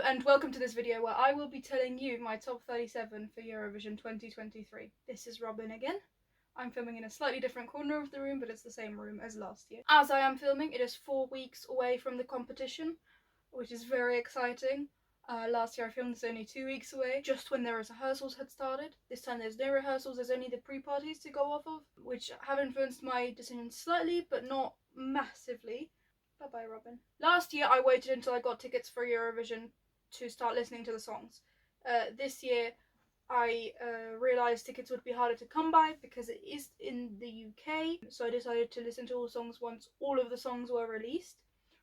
and welcome to this video where I will be telling you my top 37 for Eurovision 2023. This is Robin again. I'm filming in a slightly different corner of the room, but it's the same room as last year. As I am filming, it is 4 weeks away from the competition, which is very exciting. Last year I filmed this only 2 weeks away, just when the rehearsals had started. This time there's no rehearsals, there's only the pre-parties to go off of, which have influenced my decision slightly, but not massively. Bye-bye, Robin. Last year I waited until I got tickets for Eurovision to start listening to the songs. This year I realised tickets would be harder to come by because it is in the UK, so I decided to listen to all the songs once all of the songs were released,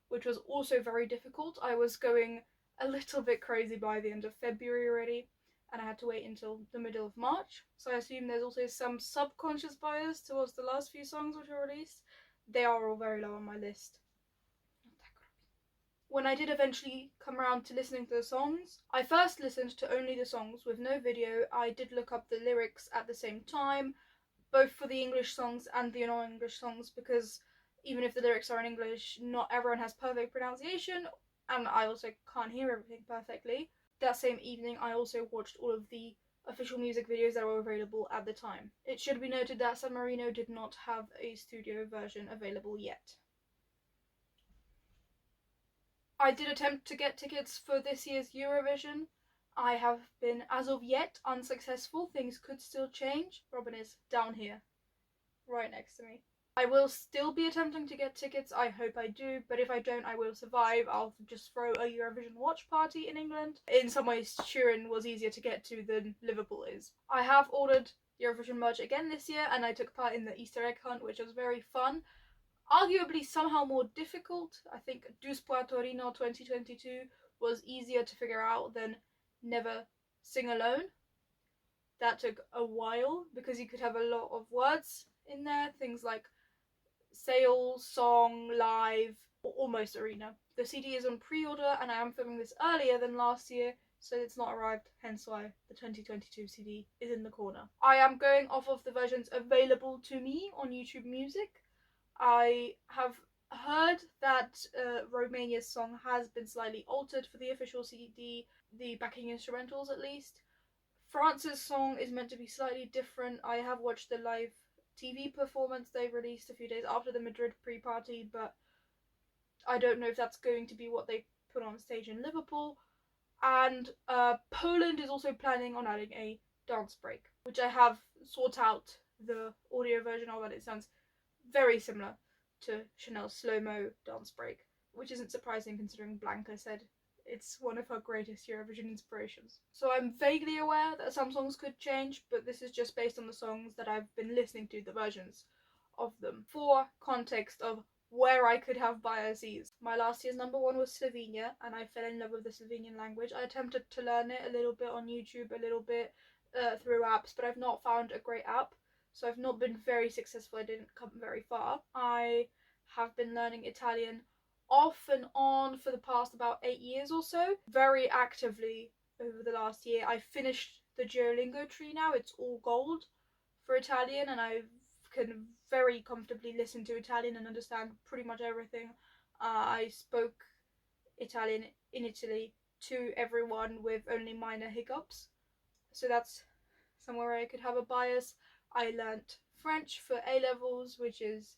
which was also very difficult. I was going a little bit crazy by the end of February already, and I had to wait until the middle of March, so I assume there's also some subconscious bias towards the last few songs which were released. They are all very low on my list. When I did eventually come around to listening to the songs, I first listened to only the songs with no video. I did look up the lyrics at the same time, both for the English songs and the non-English songs, because even if the lyrics are in English, not everyone has perfect pronunciation, and I also can't hear everything perfectly. That same evening, I also watched all of the official music videos that were available at the time. It should be noted that San Marino did not have a studio version available yet. I did attempt to get tickets for this year's Eurovision. I have been, as of yet, unsuccessful. Things could still change. Robin is down here, right next to me. I will still be attempting to get tickets, I hope I do, but if I don't, I will survive. I'll just throw a Eurovision watch party in England. In some ways, Turin was easier to get to than Liverpool is. I have ordered Eurovision merch again this year, and I took part in the Easter egg hunt, which was very fun. Arguably somehow more difficult. I think Duspoa Torino 2022 was easier to figure out than Never Sing Alone. That took a while because you could have a lot of words in there, things like sales, song, live, or almost arena. The CD is on pre-order and I am filming this earlier than last year, so it's not arrived, hence why the 2022 CD is in the corner. I am going off of the versions available to me on YouTube Music. I have heard that Romania's song has been slightly altered for the official CD, the backing instrumentals at least. France's song is meant to be slightly different. I have watched the live TV performance they released a few days after the Madrid pre-party, but I don't know if that's going to be what they put on stage in Liverpool. And Poland is also planning on adding a dance break, which I have sought out the audio version of, and it sounds very similar to Chanel's slow-mo dance break, which isn't surprising considering Blanca said it's one of her greatest Eurovision inspirations. So I'm vaguely aware that some songs could change, but this is just based on the songs that I've been listening to, the versions of them. For context of where I could have biases, my last year's number one was Slovenia, and I fell in love with the Slovenian language. I attempted to learn it a little bit on YouTube, a little bit through apps, but I've not found a great app. So I've not been very successful, I didn't come very far. I have been learning Italian off and on for the past about 8 years or so, very actively over the last year. I finished the Duolingo tree now, it's all gold for Italian, and I can very comfortably listen to Italian and understand pretty much everything. I spoke Italian in Italy to everyone with only minor hiccups, so that's somewhere I could have a bias. I learnt French for A-levels, which is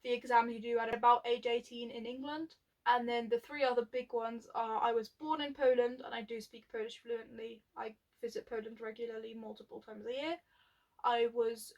the exam you do at about age 18 in England. And then the 3 other big ones are I was born in Poland and I do speak Polish fluently. I visit Poland regularly multiple times a year. I was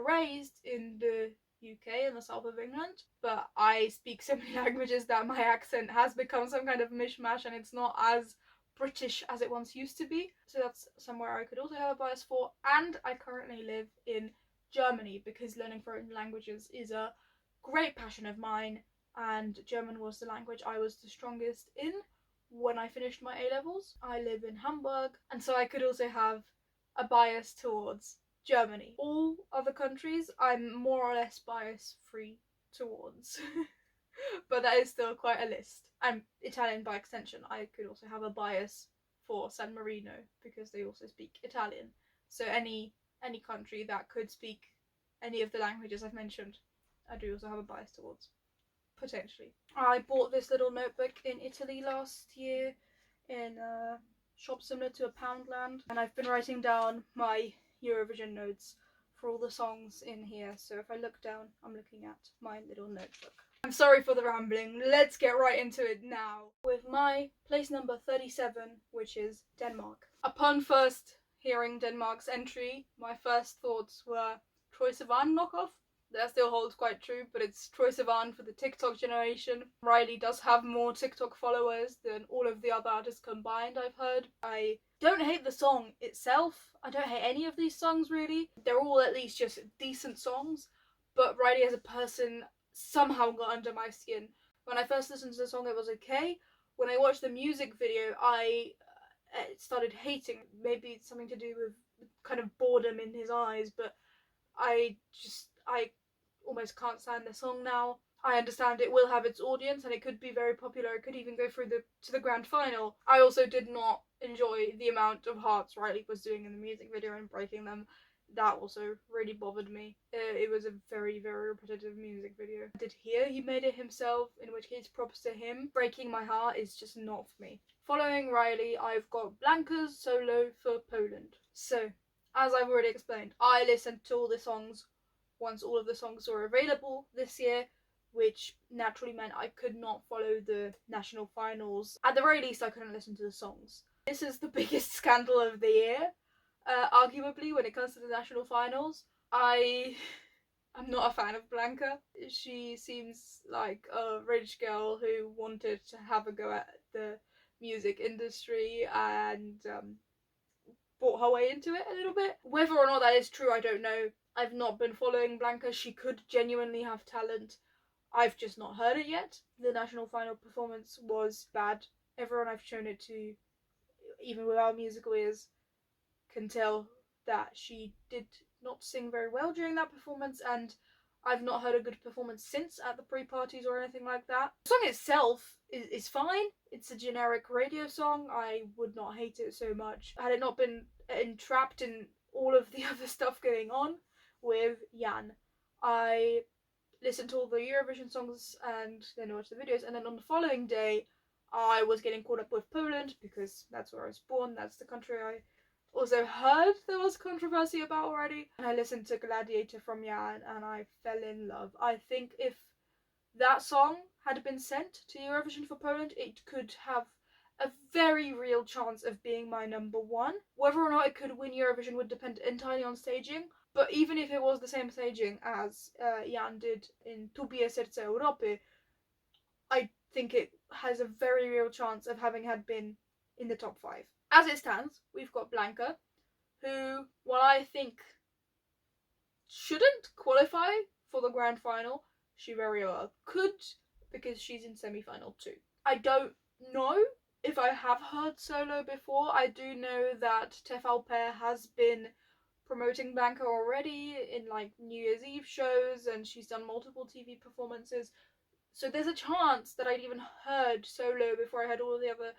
raised in the UK in the south of England, but I speak so many languages that my accent has become some kind of mishmash and it's not as British as it once used to be, so that's somewhere I could also have a bias for. And I currently live in Germany because learning foreign languages is a great passion of mine, and German was the language I was the strongest in when I finished my A-levels. I live in Hamburg, and so I could also have a bias towards Germany. All other countries I'm more or less bias free towards. But that is still quite a list. And Italian by extension. I could also have a bias for San Marino because they also speak Italian. So any country that could speak any of the languages I've mentioned, I do also have a bias towards. Potentially. I bought this little notebook in Italy last year in a shop similar to a Poundland, and I've been writing down my Eurovision notes for all the songs in here. So if I look down, I'm looking at my little notebook. I'm sorry for the rambling. Let's get right into it now with my place number 37, which is Denmark. Upon first hearing Denmark's entry, my first thoughts were Troye Sivan knockoff. That still holds quite true, but it's Troye Sivan for the TikTok generation. Riley does have more TikTok followers than all of the other artists combined, I've heard. I don't hate the song itself. I don't hate any of these songs, really. They're all at least just decent songs, but Riley as a person somehow got under my skin. When I first listened to the song, it was okay. When I watched the music video, I started hating. Maybe it's something to do with kind of boredom in his eyes, but I almost can't stand the song now. I understand it will have its audience and it could be very popular. It could even go through to the grand final. I also did not enjoy the amount of hearts Riley was doing in the music video and breaking them. That also really bothered me. It was a very, very repetitive music video. I did hear he made it himself, in which case props to him. Breaking my heart is just not for me. Following Riley, I've got Blanca's solo for Poland. So, as I've already explained, I listened to all the songs once all of the songs were available this year, which naturally meant I could not follow the national finals. At the very least, I couldn't listen to the songs. This is the biggest scandal of the year, arguably, when it comes to the national finals. I'm not a fan of Blanca. She seems like a rich girl who wanted to have a go at the music industry and bought her way into it a little bit. Whether or not that is true, I don't know. I've not been following Blanca. She could genuinely have talent. I've just not heard it yet. The national final performance was bad. Everyone I've shown it to, even without musical ears, can tell that she did not sing very well during that performance, and I've not heard a good performance since at the pre-parties or anything like that. The song itself is fine. It's a generic radio song. I would not hate it so much had it not been entrapped in all of the other stuff going on with Jan. I listened to all the Eurovision songs and then watched the videos, and then on the following day I was getting caught up with Poland because that's where I was born. That's the country I also heard there was controversy about already. And I listened to Gladiator from Jan and I fell in love. I think if that song had been sent to Eurovision for Poland, it could have a very real chance of being my number one. Whether or not it could win Eurovision would depend entirely on staging, but even if it was the same staging as Jan did in Tu bije serce Europy, I think it has a very real chance of having had been in the top 5. As it stands, we've got Blanca, who, while I think shouldn't qualify for the grand final, she very well could, because she's in semi-final too. I don't know if I have heard solo before. I do know that Tefalper has been promoting Blanca already in like New Year's Eve shows, and she's done multiple TV performances. So there's a chance that I'd even heard solo before I heard all of the other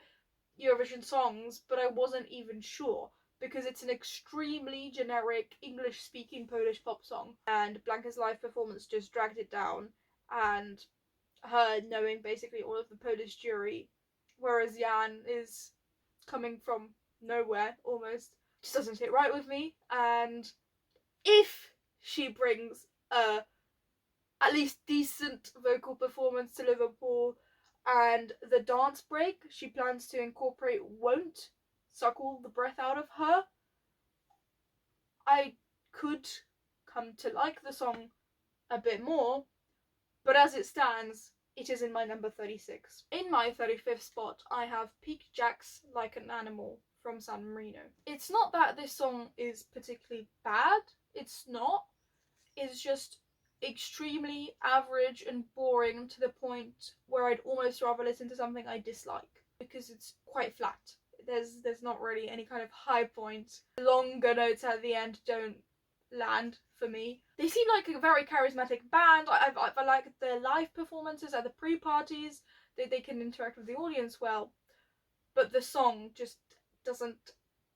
Eurovision songs, but I wasn't even sure because it's an extremely generic English-speaking Polish pop song, and Blanca's live performance just dragged it down, and her knowing basically all of the Polish jury, whereas Jan is coming from nowhere almost, just doesn't sit right with me. And if she brings a at least decent vocal performance to Liverpool, and the dance break she plans to incorporate won't suck all the breath out of her, I could come to like the song a bit more, but as it stands, it is in my number 36. In my 35th spot, I have Peak Jack's Like an Animal from San Marino. It's not that this song is particularly bad, it's not. It's just extremely average and boring to the point where I'd almost rather listen to something I dislike because it's quite flat. There's not really any kind of high point. Longer notes at the end don't land for me. They seem like a very charismatic band. I like their live performances at the pre-parties. They can interact with the audience well, but the song just doesn't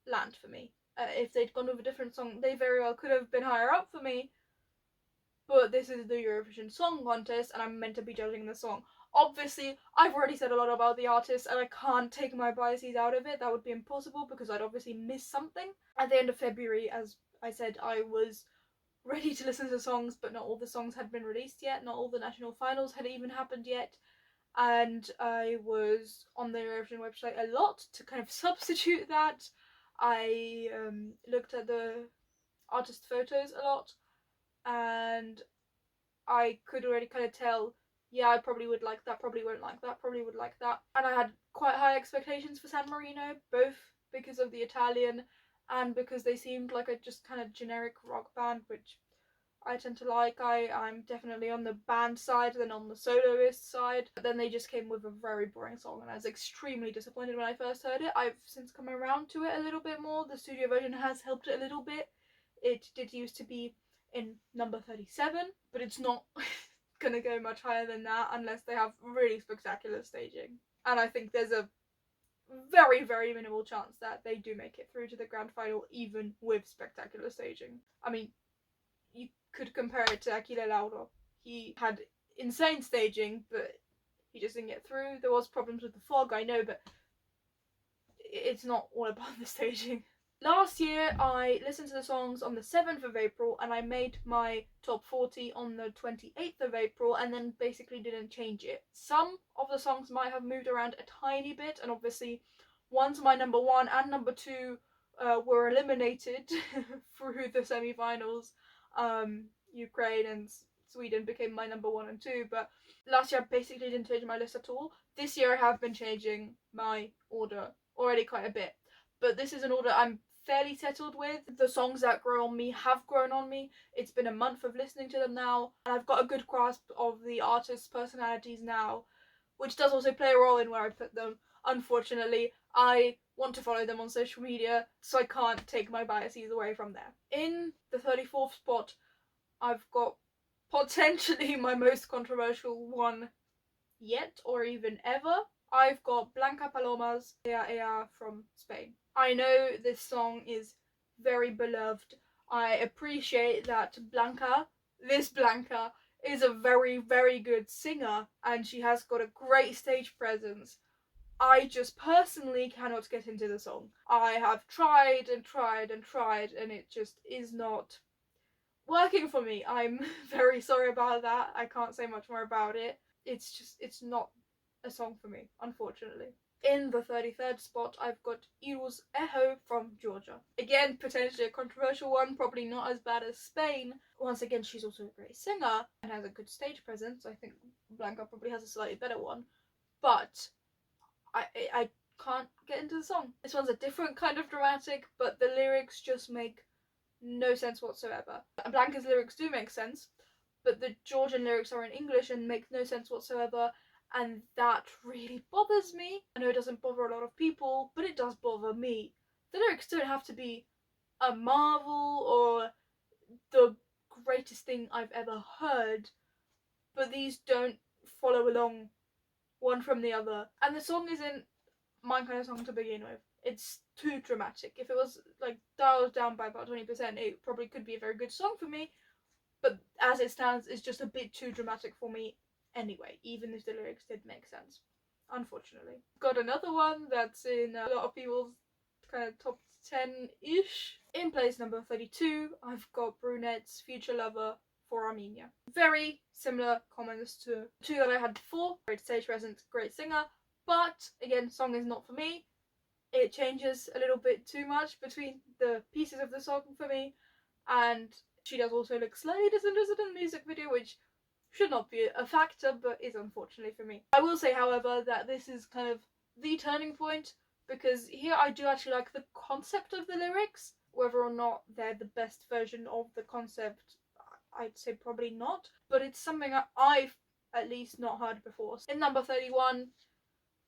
land for me. If they'd gone with a different song, they very well could have been higher up for me. But this is the Eurovision Song Contest and I'm meant to be judging the song. Obviously, I've already said a lot about the artist and I can't take my biases out of it. That would be impossible because I'd obviously miss something. At the end of February, as I said, I was ready to listen to songs, but not all the songs had been released yet. Not all the national finals had even happened yet. And I was on the Eurovision website a lot to kind of substitute that. I looked at the artist photos a lot, and I could already kind of tell, yeah, I probably would like that, probably won't like that, probably would like that. And I had quite high expectations for San Marino, both because of the Italian and because they seemed like a just kind of generic rock band, which I tend to like. I'm definitely on the band side than on the soloist side. But then they just came with a very boring song and I was extremely disappointed when I first heard it. I've since come around to it a little bit more. The studio version has helped it a little bit. It did used to be in number 37, but it's not gonna go much higher than that unless they have really spectacular staging. And I think there's a very, very minimal chance that they do make it through to the grand final even with spectacular staging. I mean, you could compare it to Achille Lauro. He had insane staging, but he just didn't get through. There was problems with the fog, I know, but it's not all about the staging. Last year, I listened to the songs on the 7th of April and I made my top 40 on the 28th of April and then basically didn't change it. Some of the songs might have moved around a tiny bit, and obviously once my number 1 and number 2 were eliminated through the semi-finals, Ukraine and Sweden became my number 1 and 2, but last year I basically didn't change my list at all. This year I have been changing my order already quite a bit, but this is an order I'm fairly settled with. The songs that grow on me have grown on me. It's been a month of listening to them now, and I've got a good grasp of the artists' personalities now, which does also play a role in where I put them. Unfortunately, I want to follow them on social media, so I can't take my biases away from there. In the 34th spot, I've got potentially my most controversial one yet, or even ever. I've got Blanca Paloma's Ea Ea from Spain. I know this song is very beloved. I appreciate that this Blanca, is a very, very good singer and she has got a great stage presence. I just personally cannot get into the song. I have tried and tried and tried and it just is not working for me. I'm very sorry about that. I can't say much more about it. It's not a song for me, unfortunately. In the 33rd spot, I've got Irus Echo from Georgia. Again, potentially a controversial one, probably not as bad as Spain. Once again, she's also a great singer and has a good stage presence. I think Blanca probably has a slightly better one. But I can't get into the song. This one's a different kind of dramatic, but the lyrics just make no sense whatsoever. Blanca's lyrics do make sense, but the Georgian lyrics are in English and make no sense whatsoever, and that really bothers me. I know it doesn't bother a lot of people, but it does bother me. The lyrics don't have to be a marvel or the greatest thing I've ever heard, but these don't follow along one from the other. And the song isn't my kind of song to begin with. It's too dramatic. If it was like dialed down by about 20%, it probably could be a very good song for me, but as it stands, it's just a bit too dramatic for me anyway, even if the lyrics did make sense, unfortunately. Got another one that's in a lot of people's kind of top 10-ish. In place number 32, I've got Brunette's Future Lover for Armenia. Very similar comments to two that I had before. Great stage presence, great singer, but again, song is not for me. It changes a little bit too much between the pieces of the song for me, and she does also look slightly disinterested in the music video, which should not be a factor, but is unfortunately for me. I will say, however, that this is kind of the turning point, because here I do actually like the concept of the lyrics. Whether or not they're the best version of the concept, I'd say probably not, but it's something I've at least not heard before. In number 31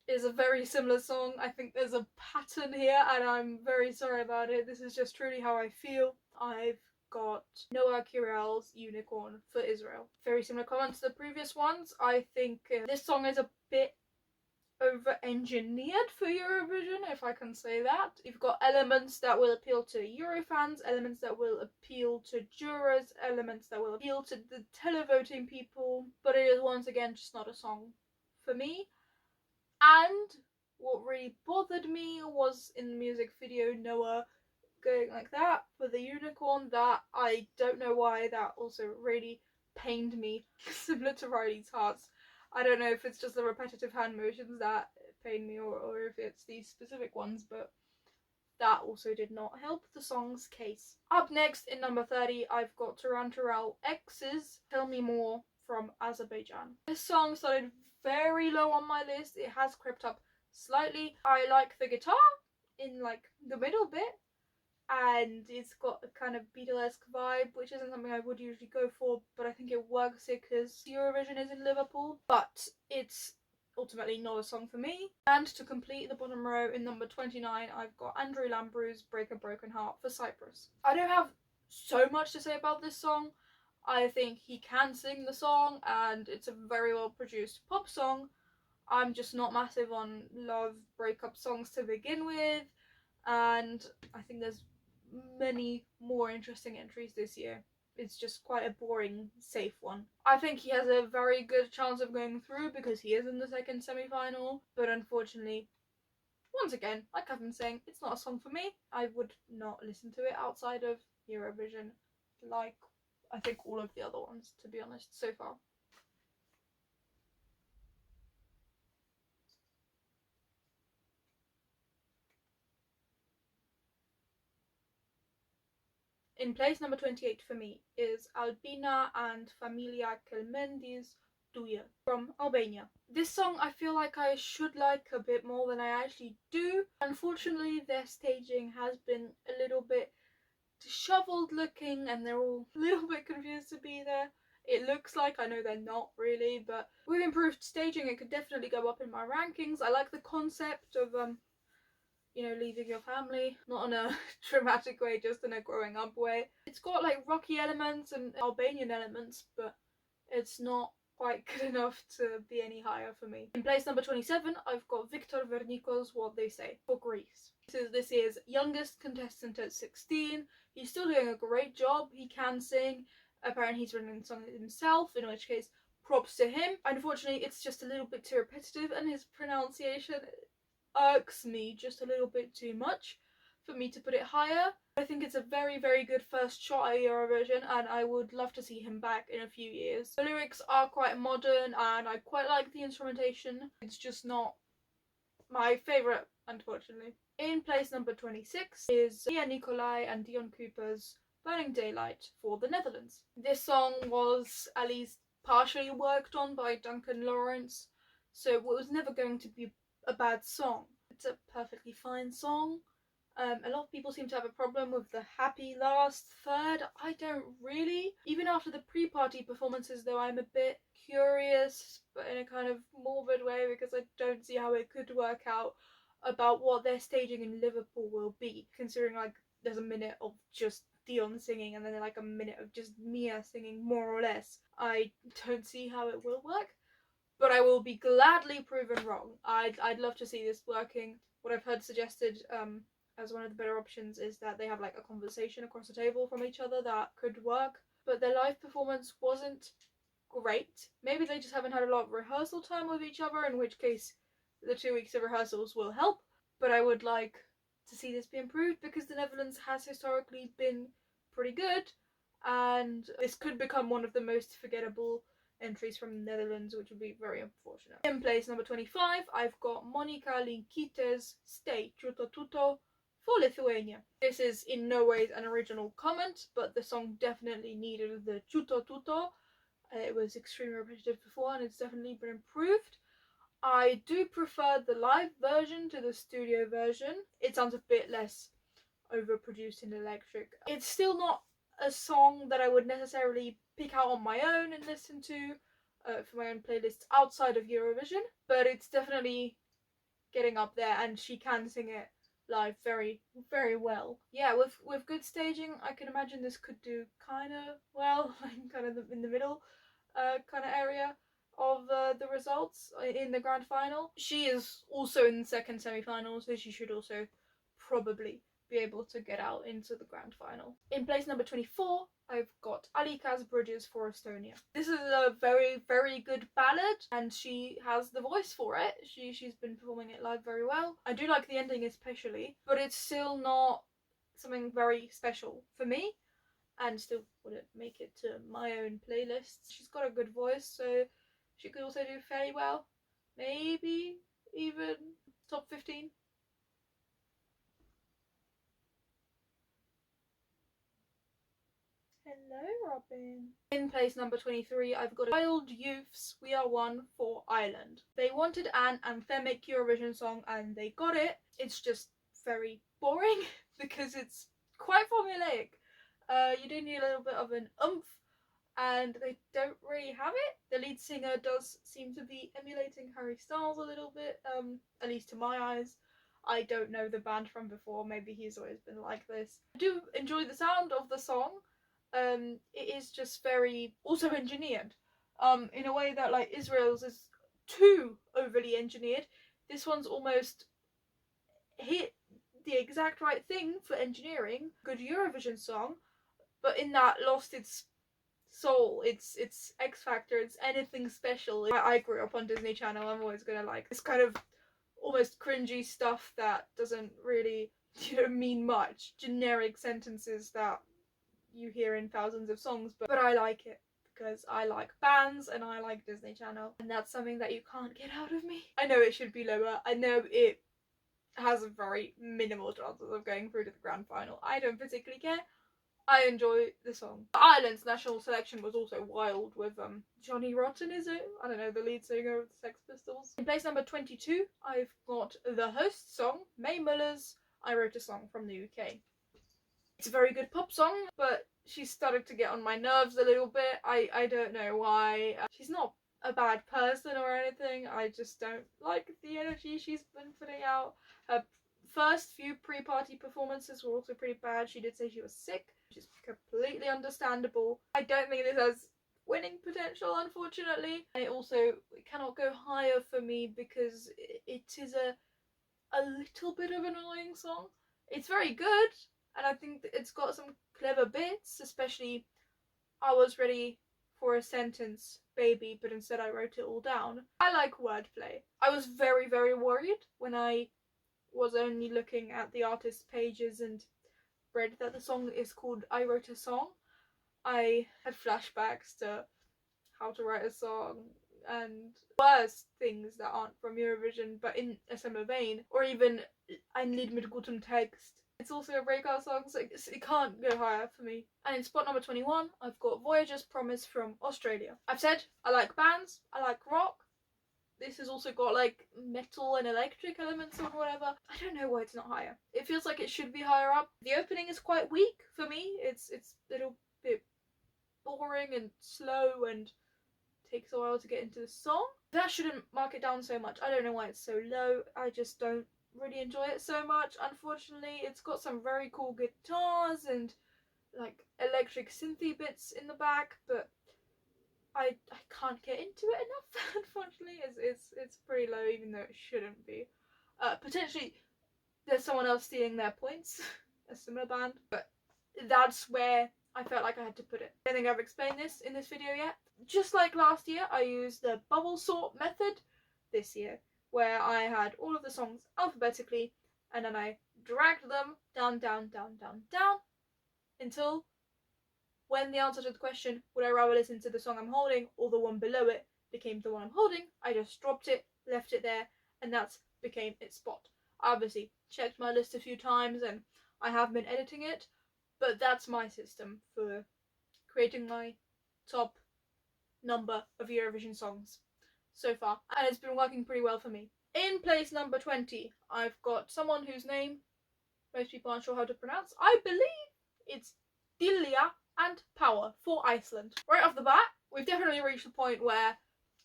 is a very similar song. I think there's a pattern here and I'm very sorry about it. This is just truly how I feel. I've got Noah Kirel's Unicorn for Israel. Very similar comments to the previous ones. I think this song is a bit over-engineered for Eurovision, if I can say that. You've got elements that will appeal to Eurofans, elements that will appeal to jurors, elements that will appeal to the televoting people, but it is once again just not a song for me. And what really bothered me was in the music video, Noah going like that for the unicorn. That I don't know why that also really pained me, similar to Riley's hearts. I don't know if it's just the repetitive hand motions that pain me, or if it's these specific ones, but that also did not help the song's case. Up next in number 30, I've got Tarantural X's Tell Me More from Azerbaijan. This song started very low on my list. It has crept up slightly. I like the guitar in like the middle bit, and it's got a kind of Beatlesque vibe, which isn't something I would usually go for, but I think it works here because Eurovision is in Liverpool. But it's ultimately not a song for me. And to complete the bottom row in number 29, I've got Andrew Lambrew's Break a Broken Heart for Cyprus. I don't have so much to say about this song. I think he can sing the song, and it's a very well produced pop song. I'm just not massive on love breakup songs to begin with, and I think there's many more interesting entries this year. It's just quite a boring, safe one. I think he has a very good chance of going through because he is in the second semi-final, but unfortunately, once again, like I've been saying, it's not a song for me. I would not listen to it outside of Eurovision, like I think all of the other ones, to be honest, so far. In place number 28 for me is Albina and Familia Kelmendi's Duya from Albania. This song I feel like I should like a bit more than I actually do. Unfortunately, their staging has been a little bit disheveled looking, and they're all a little bit confused to be there. It looks like, I know they're not really, but with improved staging it could definitely go up in my rankings. I like the concept of leaving your family, not in a dramatic way, just in a growing up way. It's got like rocky elements and Albanian elements, but it's not quite good enough to be any higher for me. In place number 27, I've got Victor Verniko's What They Say for Greece. This year's youngest contestant at 16. He's still doing a great job. He can sing. Apparently he's written the song himself, in which case props to him. Unfortunately, it's just a little bit too repetitive, and his pronunciation irks me just a little bit too much for me to put it higher. I think it's a very, very good first shot at Eurovision, and I would love to see him back in a few years. The lyrics are quite modern, and I quite like the instrumentation. It's just not my favourite, unfortunately. In place number 26 is Mia Nicolai and Dion Cooper's Burning Daylight for the Netherlands. This song was at least partially worked on by Duncan Lawrence, so it was never going to be a bad song. It's a perfectly fine song. A lot of people seem to have a problem with the happy last third. I don't really. Even after the pre-party performances though, I'm a bit curious, but in a kind of morbid way, because I don't see how it could work out about what their staging in Liverpool will be, considering like there's a minute of just Dion singing and then like a minute of just Mia singing, more or less. I don't see how it will work, but I will be gladly proven wrong. I'd love to see this working. What I've heard suggested as one of the better options is that they have like a conversation across the table from each other that could work, but their live performance wasn't great. Maybe they just haven't had a lot of rehearsal time with each other, in which case the 2 weeks of rehearsals will help, but I would like to see this be improved because the Netherlands has historically been pretty good, and this could become one of the most forgettable entries from the Netherlands, which would be very unfortunate. In place number 25, I've got Monika Linkite's Stay Ciuto Tutto for Lithuania. This is in no way an original comment, but the song definitely needed the Ciuto Tutto. It was extremely repetitive before, and it's definitely been improved. I do prefer the live version to the studio version. It sounds a bit less overproduced and electric. It's still not a song that I would necessarily pick out on my own and listen to for my own playlists outside of Eurovision, but it's definitely getting up there, and she can sing it live very, very well. Yeah, with good staging, I can imagine this could do kind of well, like kind of in the middle kind of area of the results in the grand final. She is also in the second semi-final, so she should also probably be able to get out into the grand final. In place number 24, I've got Alika's Bridges for Estonia. This is a very, very good ballad, and she has the voice for it. She's been performing it live very well. I do like the ending especially, but it's still not something very special for me, and still wouldn't make it to my own playlist. She's got a good voice, so she could also do fairly well. Maybe even top 15. Hello, Robin. In place number 23, I've got Wild Youths We Are One for Ireland. They wanted an anthemic Eurovision song and they got it. It's just very boring because it's quite formulaic. You do need a little bit of an oomph, and they don't really have it. The lead singer does seem to be emulating Harry Styles a little bit, at least to my eyes. I don't know the band from before, maybe he's always been like this. I do enjoy the sound of the song. It is just very also engineered, in a way that like Israel's is too overly engineered. This one's almost hit the exact right thing for engineering. Good Eurovision song, but in that lost its soul, its X factor, it's anything special. I grew up on Disney Channel. I'm always gonna like this kind of almost cringy stuff that doesn't really, mean much. Generic sentences that you hear in thousands of songs, but I like it because I like bands and I like Disney Channel, and that's something that you can't get out of me. I know it should be lower. I know it has a very minimal chances of going through to the grand final. I don't particularly care. I enjoy the song. Ireland's national selection was also wild with Johnny Rotten, is it? I don't know, the lead singer of the Sex Pistols. In place number 22, I've got the host song, Mae Muller's I Wrote a Song from the UK. It's a very good pop song, but she started to get on my nerves a little bit. I don't know why. She's not a bad person or anything. I just don't like the energy she's been putting out. Her first few pre-party performances were also pretty bad. She did say she was sick, which is completely understandable. I don't think this has winning potential, unfortunately. And it cannot go higher for me because it is a little bit of an annoying song. It's very good, and I think that it's got some clever bits, especially I was ready for a sentence, baby, but instead I wrote it all down. I like wordplay. I was very, very worried when I was only looking at the artist's pages and read that the song is called I Wrote a Song. I had flashbacks to how to write a song and worse things that aren't from Eurovision but in a similar vein, or even Ein Lied mit gutem Text. It's also a breakout song, so it can't go higher for me. And in spot number 21, I've got Voyager's Promise from Australia. I've said I like bands, I like rock. This has also got like metal and electric elements or whatever. I don't know why it's not higher. It feels like it should be higher up. The opening is quite weak for me. It's a little bit boring and slow and takes a while to get into the song. That shouldn't mark it down so much. I don't know why it's so low. I just don't really enjoy it so much, unfortunately. It's got some very cool guitars and like electric synthy bits in the back, but I can't get into it enough. Unfortunately, it's pretty low, even though it shouldn't be. Potentially there's someone else stealing their points, a similar band, but that's where I felt like I had to put it. I don't think I've explained this in this video yet. Just like last year, I used the bubble sort method this year, where I had all of the songs alphabetically, and then I dragged them down until when the answer to the question, would I rather listen to the song I'm holding or the one below it, became the one I'm holding, I just dropped it, left it there, and that became its spot. I obviously checked my list a few times and I have been editing it, but that's my system for creating my top number of Eurovision songs so far, and it's been working pretty well for me. In place number 20, I've got someone whose name most people aren't sure how to pronounce. I believe it's Dilia and Power for Iceland. Right off the bat, we've definitely reached the point where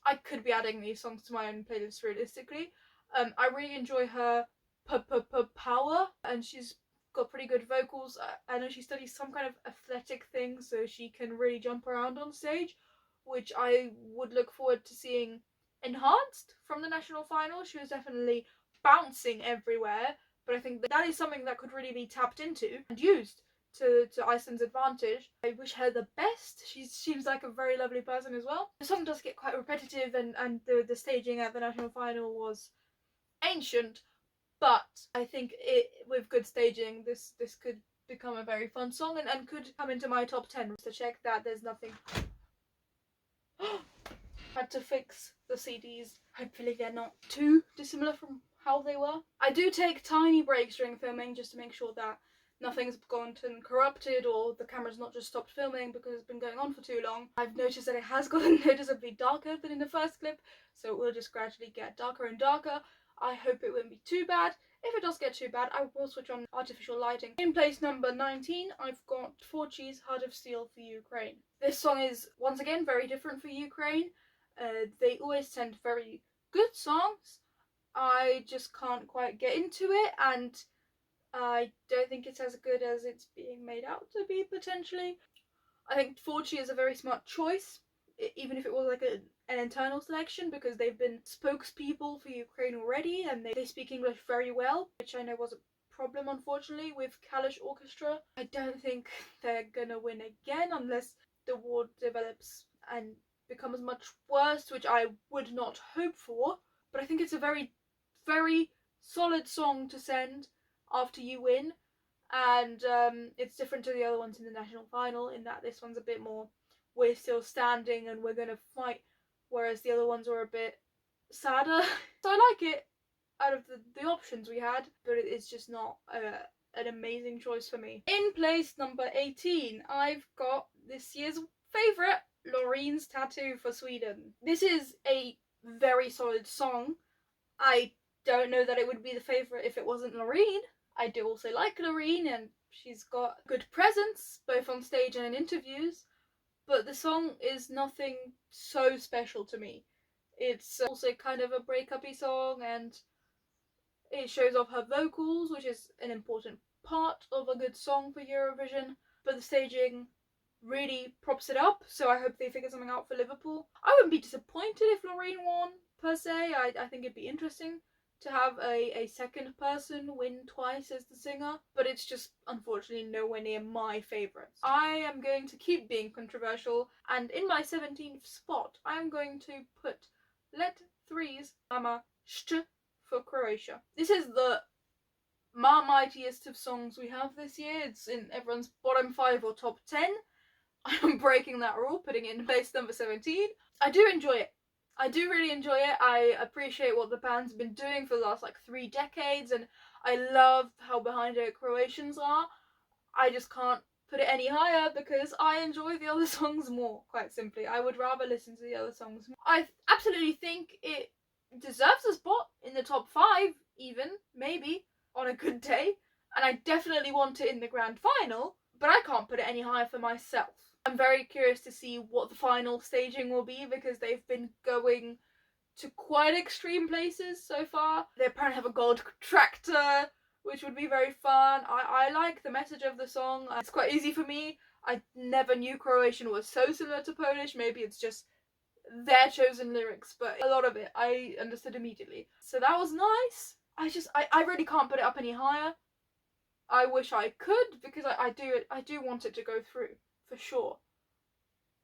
I could be adding these songs to my own playlist realistically. I really enjoy her Power, and she's got pretty good vocals. I know she studies some kind of athletic thing, so she can really jump around on stage, which I would look forward to seeing enhanced from the national final. She was definitely bouncing everywhere, but I think that is something that could really be tapped into and used to Iceland's advantage. I wish her the best. She seems like a very lovely person as well. The song does get quite repetitive, and the staging at the national final was ancient, but I think with good staging, this could become a very fun song and could come into my top 10. To check that there's nothing. Had to fix the CDs. Hopefully they're not too dissimilar from how they were. I do take tiny breaks during filming just to make sure that nothing's gone and corrupted or the camera's not just stopped filming because it's been going on for too long. I've noticed that it has gotten noticeably darker than in the first clip, so it will just gradually get darker and darker. I hope it won't be too bad. If it does get too bad, I will switch on artificial lighting. In place number 19, I've got Forchi's Heart of Steel for Ukraine. This song is, once again, very different for Ukraine. They always send very good songs. I just can't quite get into it, and I don't think it's as good as it's being made out to be, potentially. I think Forchi is a very smart choice, even if it was like an internal selection, because they've been spokespeople for Ukraine already, and they speak English very well, which I know was a problem, unfortunately, with Kalish Orchestra. I don't think they're gonna win again unless the war develops and becomes much worse, which I would not hope for. But I think it's a very, very solid song to send after you win, and it's different to the other ones in the national final in that this one's a bit more, we're still standing and we're gonna fight, whereas the other ones are a bit sadder. So I like it out of the options we had, but it's just not an amazing choice for me. In place number 18, I've got this year's favourite, Lorene's Tattoo for Sweden. This is a very solid song. I don't know that it would be the favourite if it wasn't Loreen. I do also like Loreen, and she's got a good presence both on stage and in interviews, but the song is nothing so special to me. It's also kind of a breakup-y song, and it shows off her vocals, which is an important part of a good song for Eurovision, but the staging really props it up, so I hope they figure something out for Liverpool. I wouldn't be disappointed if Loreen won, per se. I think it'd be interesting to have a second person win twice as the singer, but it's just unfortunately nowhere near my favourites. I am going to keep being controversial, and in my 17th spot I am going to put Let Three's Mama Št for Croatia. This is the mightiest of songs we have this year. It's in everyone's bottom 5 or top 10. I am breaking that rule, putting it in place number 17. I do enjoy it. I do really enjoy it. I appreciate what the band's been doing for the last 3 decades, and I love how behind it Croatians are. I just can't put it any higher because I enjoy the other songs more, quite simply. I would rather listen to the other songs more. I absolutely think it deserves a spot in the top 5, even, maybe, on a good day, and I definitely want it in the grand final, but I can't put it any higher for myself. I'm very curious to see what the final staging will be, because they've been going to quite extreme places so far. They apparently have a gold tractor, which would be very fun. I like the message of the song. It's quite easy for me. I never knew Croatian was so similar to Polish. Maybe it's just their chosen lyrics, but a lot of it I understood immediately. So that was nice. I really can't put it up any higher. I wish I could, because I do want it to go through, for sure.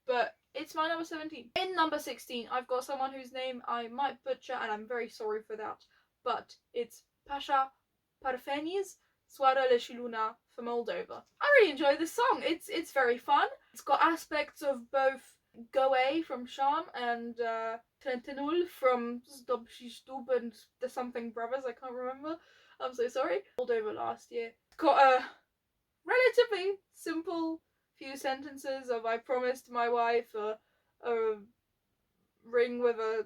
But it's my number 17. In number 16, I've got someone whose name I might butcher, and I'm very sorry for that, but it's Pasha Parfeni's Soarele și Luna for Moldova. I really enjoy this song. It's very fun. It's got aspects of both Goe from Charm and Trentenul from Zdob și Stub and the something brothers, I can't remember. I'm so sorry. Moldova last year. It's got a relatively simple few sentences of I promised my wife a ring with a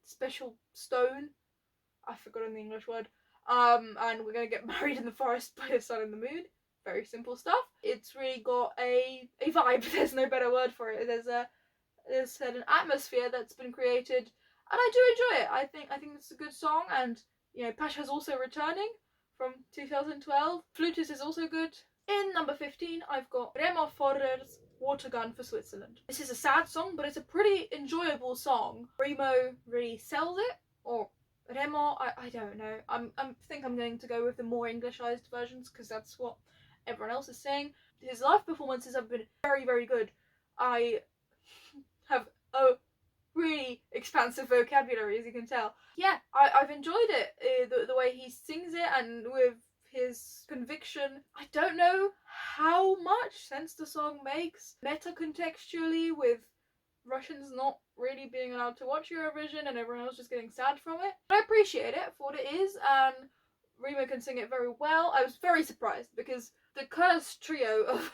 special stone. I've forgotten the English word. And we're gonna get married in the forest by the sun and the moon. Very simple stuff. It's really got a vibe. There's no better word for it. There's an atmosphere that's been created, and I do enjoy it. I think it's a good song, and Pasha's also returning from 2012. Flutus is also good. In number 15, I've got Remo Forrer's Water Gun for Switzerland. This is a sad song, but it's a pretty enjoyable song. Remo really sells it, or Remo, I don't know. I think I'm going to go with the more Englishized versions because that's what everyone else is saying. His live performances have been very, very good. I have a really expansive vocabulary, as you can tell. Yeah, I've enjoyed it. The way he sings it and with his conviction. I don't know how much sense the song makes meta-contextually with Russians not really being allowed to watch Eurovision and everyone else just getting sad from it. But I appreciate it for what it is, and Remo can sing it very well. I was very surprised because the cursed trio of,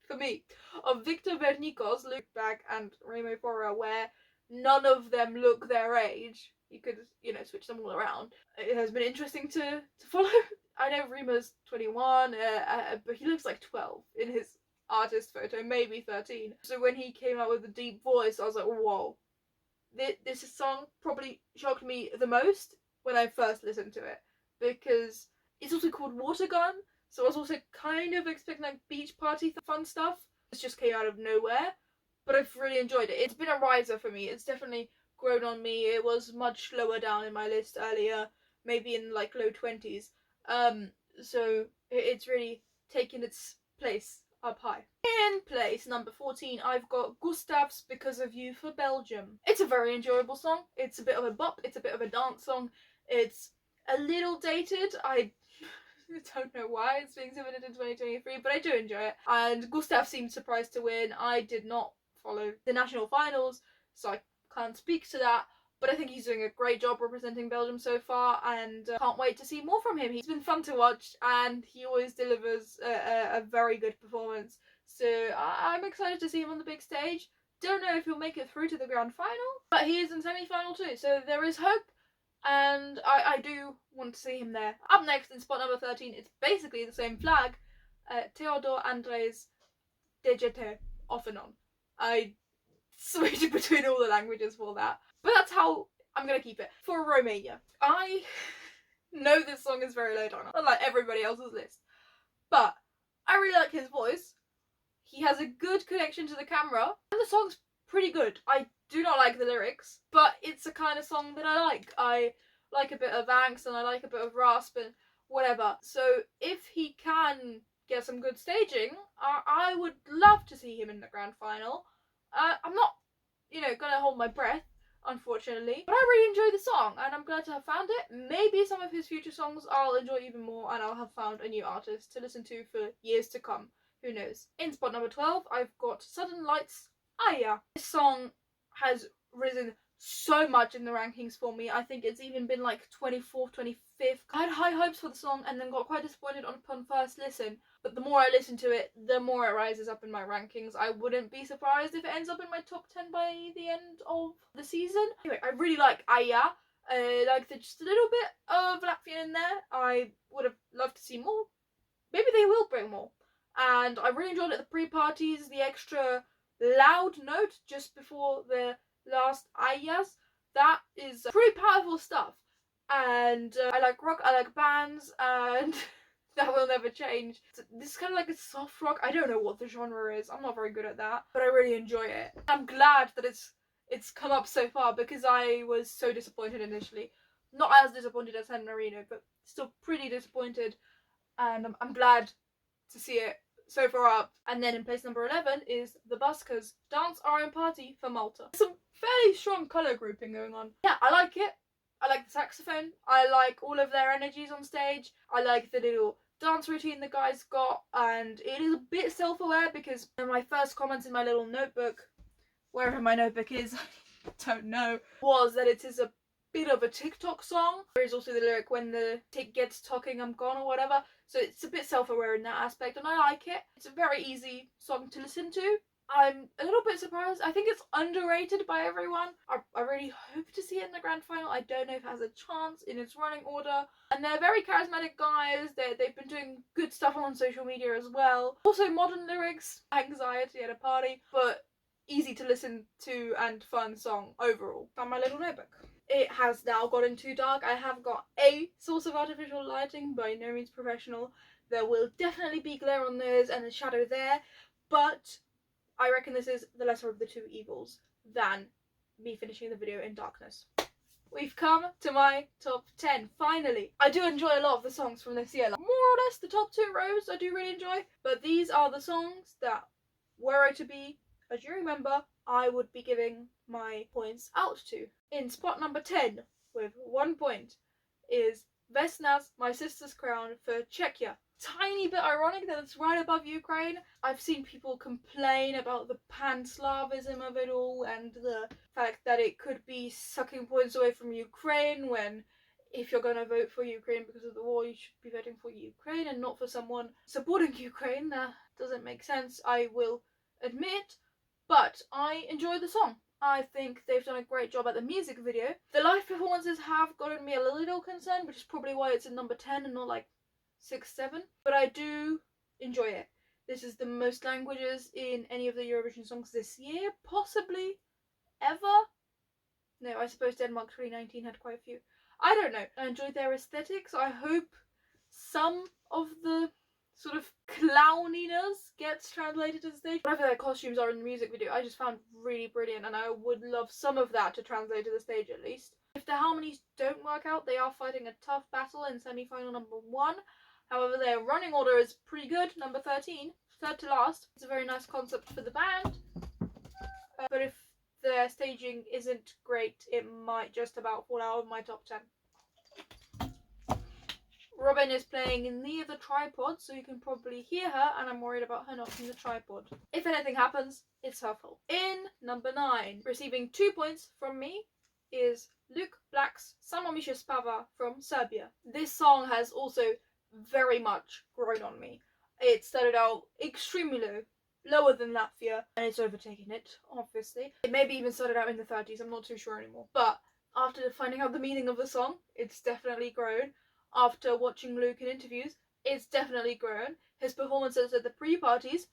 for me, of Victor Vernikos, Luke Bag, and Remo Fora, where none of them look their age. You could, switch them all around. It has been interesting to follow. I know Remo's 21, but he looks like 12 in his artist photo, maybe 13. So when he came out with a deep voice, I was like, whoa. This song probably shocked me the most when I first listened to it, because it's also called Water Gun, so I was also kind of expecting like beach party fun stuff. This just came out of nowhere, but I've really enjoyed it. It's been a riser for me. It's definitely grown on me. It was much lower down in my list earlier, maybe in like low 20s. So it's really taken its place up high. In place number 14, I've got Gustav's Because of You for Belgium. It's a very enjoyable song. It's a bit of a bop. It's a bit of a dance song. It's a little dated. I don't know why it's being submitted in 2023, but I do enjoy it. And Gustav seemed surprised to win. I did not follow the national finals, so I can't speak to that. But I think he's doing a great job representing Belgium so far, and can't wait to see more from him. He's been fun to watch, and he always delivers a very good performance. So I'm excited to see him on the big stage. Don't know if he'll make it through to the grand final, but he is in semi-final too, so there is hope, and I do want to see him there. Up next in spot number 13, it's basically the same flag, Theodor Andres Dejete, off and on. I switched between all the languages for that. But that's how I'm gonna keep it. For Romania, I know this song is very low down, unlike everybody else's list. But I really like his voice. He has a good connection to the camera, and the song's pretty good. I do not like the lyrics, but it's a kind of song that I like. I like a bit of angst and I like a bit of rasp and whatever. So if he can get some good staging, I would love to see him in the grand final. I'm not, gonna hold my breath, unfortunately, but I really enjoy the song and I'm glad to have found it. Maybe some of his future songs I'll enjoy even more and I'll have found a new artist to listen to for years to come. Who knows? In spot number 12, I've got Sudden Lights, Aya. This song has risen so much in the rankings for me. I think it's even been like 24th, 25th. I had high hopes for the song and then got quite disappointed upon first listen. But the more I listen to it, the more it rises up in my rankings. I wouldn't be surprised if it ends up in my top 10 by the end of the season. Anyway, I really like Aya. Like just a little bit of Latvian in there. I would have loved to see more. Maybe they will bring more. And I really enjoyed it at the pre-parties, the extra loud note just before the last ayas. That is pretty powerful stuff. And I like rock, I like bands, and that will never change. So this is kind of like a soft rock. I don't know what the genre is. I'm not very good at that, but I really enjoy it. I'm glad that it's come up so far because I was so disappointed initially. Not as disappointed as San Marino, but still pretty disappointed. And I'm glad to see it so far up. And then in place number 11 is the Buskers, Dance Our Own Party for Malta. Some fairly strong colour grouping going on. Yeah, I like it. I like the saxophone. I like all of their energies on stage. I like the little dance routine the guys got, and it is a bit self-aware because my first comments in my little notebook, wherever my notebook is, I don't know, was that it is a bit of a TikTok song. There is also the lyric, when the tick gets talking I'm gone, or whatever. So it's a bit self-aware in that aspect, and I like it. It's a very easy song to listen to. I'm a little bit surprised. I think it's underrated by everyone. I really hope to see it in the grand final. I don't know if it has a chance in its running order. And they're very charismatic guys. They've been doing good stuff on social media as well. Also modern lyrics, anxiety at a party, but easy to listen to and fun song overall. Found my little notebook. It has now gotten too dark. I have got a source of artificial lighting, by no means professional. There will definitely be glare on those and a shadow there, but I reckon this is the lesser of the two evils than me finishing the video in darkness. we've come to my top 10, finally. I do enjoy a lot of the songs from this year. Like, more or less the top 2 rows I do really enjoy, but these are the songs that, were I to be a jury member, I would be giving my points out to. In spot number 10, with 1 point, is Vesna's My Sister's Crown for Czechia. Tiny bit ironic that it's right above Ukraine. I've seen people complain about the pan-Slavism of it all and the fact that it could be sucking points away from Ukraine when, if you're going to vote for Ukraine because of the war, you should be voting for Ukraine and not for someone supporting Ukraine. That doesn't make sense, I will admit, but I enjoy the song. I think they've done a great job at the music video. The live performances have gotten me a little concerned, which is probably why it's in number 10 and not like 6, 7. But I do enjoy it. This is the most languages in any of the Eurovision songs this year, possibly ever. No, I suppose Denmark 2019 had quite a few. I don't know. I enjoyed their aesthetics. I hope some of the sort of clowniness gets translated to the stage. Whatever their costumes are in the music video, I just found really brilliant, and I would love some of that to translate to the stage at least. If the harmonies don't work out, they are fighting a tough battle in semi-final number 1. However, their running order is pretty good, number 13, third to last. It's a very nice concept for the band, but if their staging isn't great, it might just about fall out of my top 10. Robin is playing near the tripod, so you can probably hear her, and I'm worried about her knocking the tripod. If anything happens, it's her fault. In number 9, receiving 2 points from me, is Luke Black's Samo mi się spava from Serbia. This song has also very much grown on me. It started out extremely low, lower than Latvia, and it's overtaken it, obviously. It maybe even started out in the 30s, I'm not too sure anymore. But after finding out the meaning of the song, it's definitely grown. After watching Luke in interviews, it's definitely grown. His performances at the pre-parties,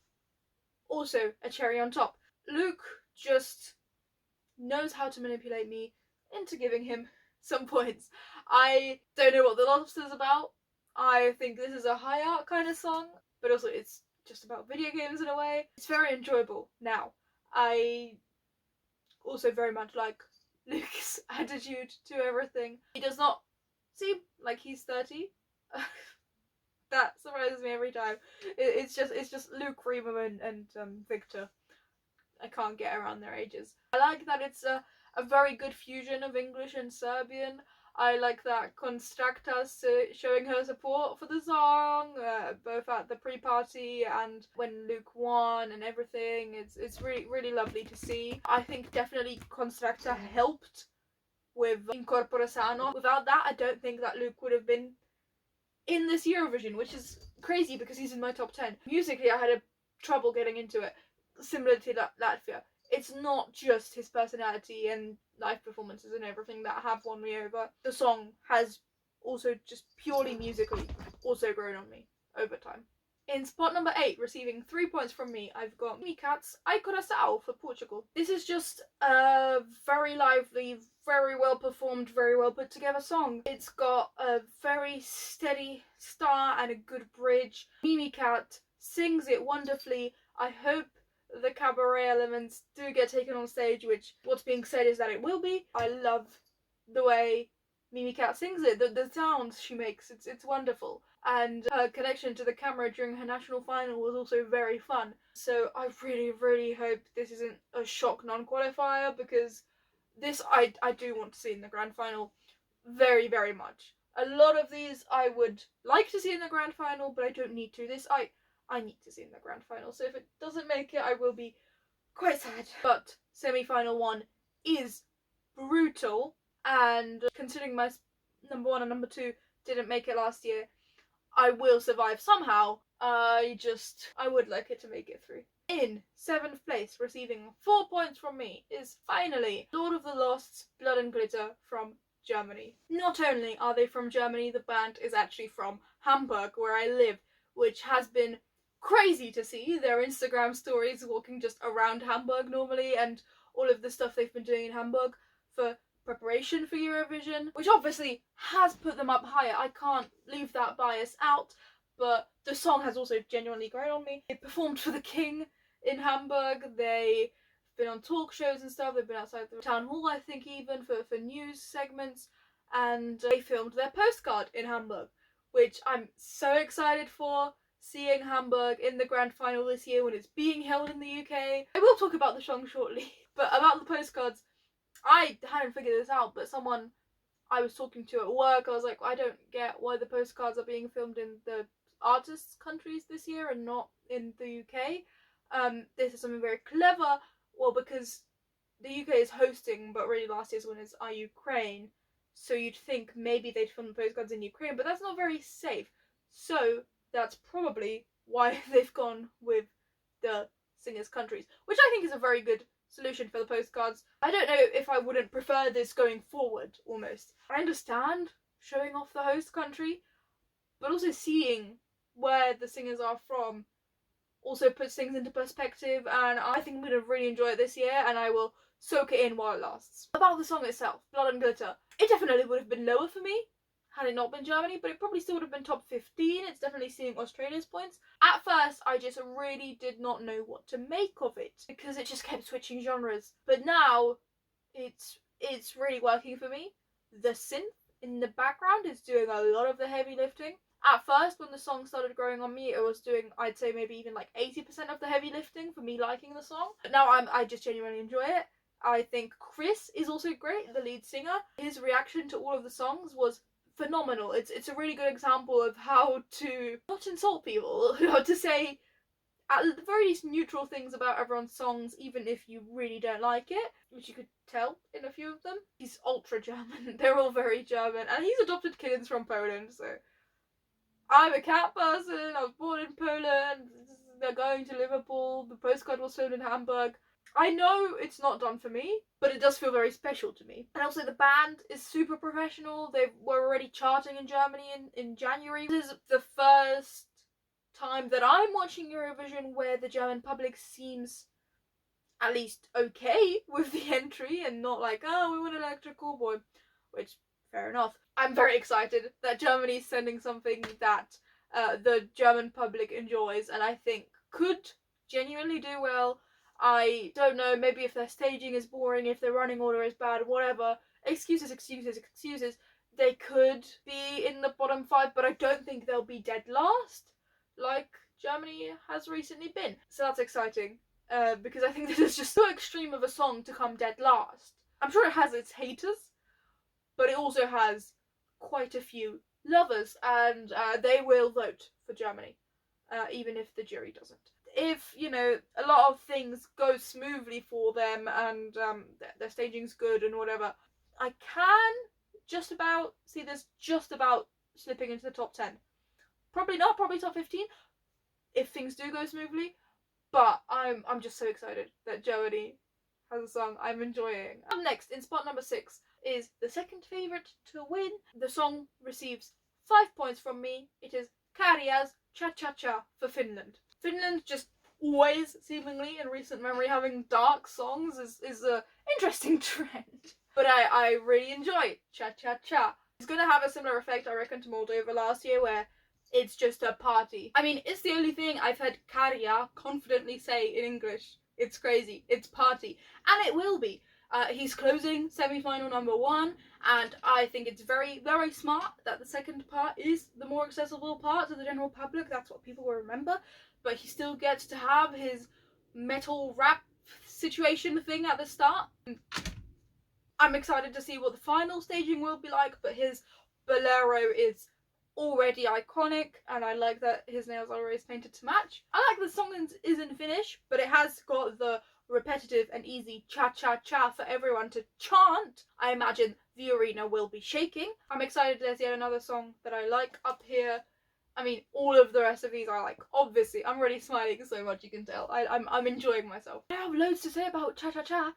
also a cherry on top. Luke just knows how to manipulate me into giving him some points. I don't know what The Lobster's about. I think this is a high art kind of song, but also it's just about video games in a way. It's very enjoyable now. I also very much like Luke's attitude to everything. He does not seem like he's 30. That surprises me every time. It's just Luke, Remo, and Victor. I can't get around their ages. I like that it's a very good fusion of English and Serbian. I like that Konstrakta's showing her support for the song, both at the pre-party and when Luke won and everything. It's really, really lovely to see. I think definitely Konstrakta helped with Incorpora Sano. Without that, I don't think that Luke would have been in this Eurovision, which is crazy because he's in my top 10. Musically, I had a trouble getting into it, similar to Latvia. It's not just his personality and live performances and everything that have won me over. The song has also just purely musically also grown on me over time. In spot number 8, receiving 3 points from me, I've got Mimi Kat's Ai Coração for Portugal. This is just a very lively, very well performed, very well put together song. It's got a very steady start and a good bridge. Mimi Kat sings it wonderfully. I hope the cabaret elements do get taken on stage, which what's being said is that it will be. I love the way Mimi Kat sings it, the sounds she makes, it's wonderful. And her connection to the camera during her national final was also very fun. So I really, really hope this isn't a shock non-qualifier, because this I do want to see in the grand final very, very much. A lot of these I would like to see in the grand final, but I don't need to. This I need to see in the grand final. So if it doesn't make it, I will be quite sad. But semi-final 1 is brutal, and considering my number 1 and number 2 didn't make it last year, I will survive somehow. I would like it to make it through. In 7th place, receiving 4 points from me, is finally Lord of the Lost's Blood and Glitter from Germany. Not only are they from Germany, the band is actually from Hamburg, where I live, which has been crazy to see. Their Instagram stories walking just around Hamburg normally, and all of the stuff they've been doing in Hamburg for preparation for Eurovision, which obviously has put them up higher. I can't leave that bias out, but the song has also genuinely grown on me. They performed for the King in Hamburg. They been on talk shows and stuff. They've been outside the town hall, I think, even for news segments, and they filmed their postcard in Hamburg, which I'm so excited for. Seeing Hamburg in the grand final this year when it's being held in the UK. I will talk about the song shortly, but about the postcards, I hadn't figured this out, but someone I was talking to at work, I was like, I don't get why the postcards are being filmed in the artists' countries this year and not in the UK. This is something very clever. Well, because the UK is hosting, but really last year's winners are Ukraine. So you'd think maybe they'd film the postcards in Ukraine, but that's not very safe. So that's probably why they've gone with the singers' countries, which I think is a very good solution for the postcards. I don't know if I wouldn't prefer this going forward, almost. I understand showing off the host country, but also seeing where the singers are from also puts things into perspective, and I think I'm going to really enjoy it this year, and I will soak it in while it lasts. About the song itself, Blood and Glitter, it definitely would have been lower for me had it not been Germany, but it probably still would have been top 15. It's definitely seeing Australia's points. At first, I just really did not know what to make of it, because it just kept switching genres. But now, it's really working for me. The synth in the background is doing a lot of the heavy lifting. At first, when the song started growing on me, it was doing, I'd say, maybe even like 80% of the heavy lifting for me liking the song. But now I just genuinely enjoy it. I think Chris is also great, the lead singer. His reaction to all of the songs was phenomenal. It's a really good example of how to not insult people, how to say at the very least neutral things about everyone's songs, even if you really don't like it, which you could tell in a few of them. He's ultra German. They're all very German, and he's adopted kids from Poland, so I'm a cat person. I was born in Poland. They're going to Liverpool. The postcard was filmed in Hamburg. I know it's not done for me, but it does feel very special to me. And also the band is super professional. They were already charting in Germany in January. This is the first time that I'm watching Eurovision where the German public seems at least okay with the entry and not like, oh, we want an Electric Callboy, which, fair enough. I'm very excited that Germany's sending something that the German public enjoys and I think could genuinely do well. I don't know, maybe if their staging is boring, if their running order is bad, whatever. Excuses. They could be in the bottom 5, but I don't think they'll be dead last, like Germany has recently been. So that's exciting, because I think this is just so extreme of a song to come dead last. I'm sure it has its haters, but it also has quite a few lovers, and they will vote for Germany, even if the jury doesn't. If, you know, a lot of things go smoothly for them and their staging's good and whatever, I can just about see this just about slipping into the top 10. Probably not, probably top 15 if things do go smoothly, but I'm just so excited that Germany has a song I'm enjoying. Up next, in spot number 6, is the second favourite to win. The song receives 5 points from me. It is Karia's Cha Cha Cha for Finland. Finland just always, seemingly, in recent memory, having dark songs is a interesting trend. But I really enjoy Cha Cha Cha. It's going to have a similar effect, I reckon, to Moldova last year, where it's just a party. I mean, it's the only thing I've heard Karia confidently say in English. It's crazy. It's party. And it will be. He's closing semi-final number 1, and I think it's very, very smart that the second part is the more accessible part to the general public. That's what people will remember. But he still gets to have his metal rap situation thing at the start. I'm excited to see what the final staging will be like, but his bolero is already iconic, and I like that his nails are always painted to match. I like the song is in Finnish, but it has got the repetitive and easy cha-cha-cha for everyone to chant. I imagine the arena will be shaking. I'm excited there's yet another song that I like up here. I mean, all of the rest of these I like, obviously. I'm really smiling so much, you can tell. I'm enjoying myself. I have loads to say about cha-cha-cha.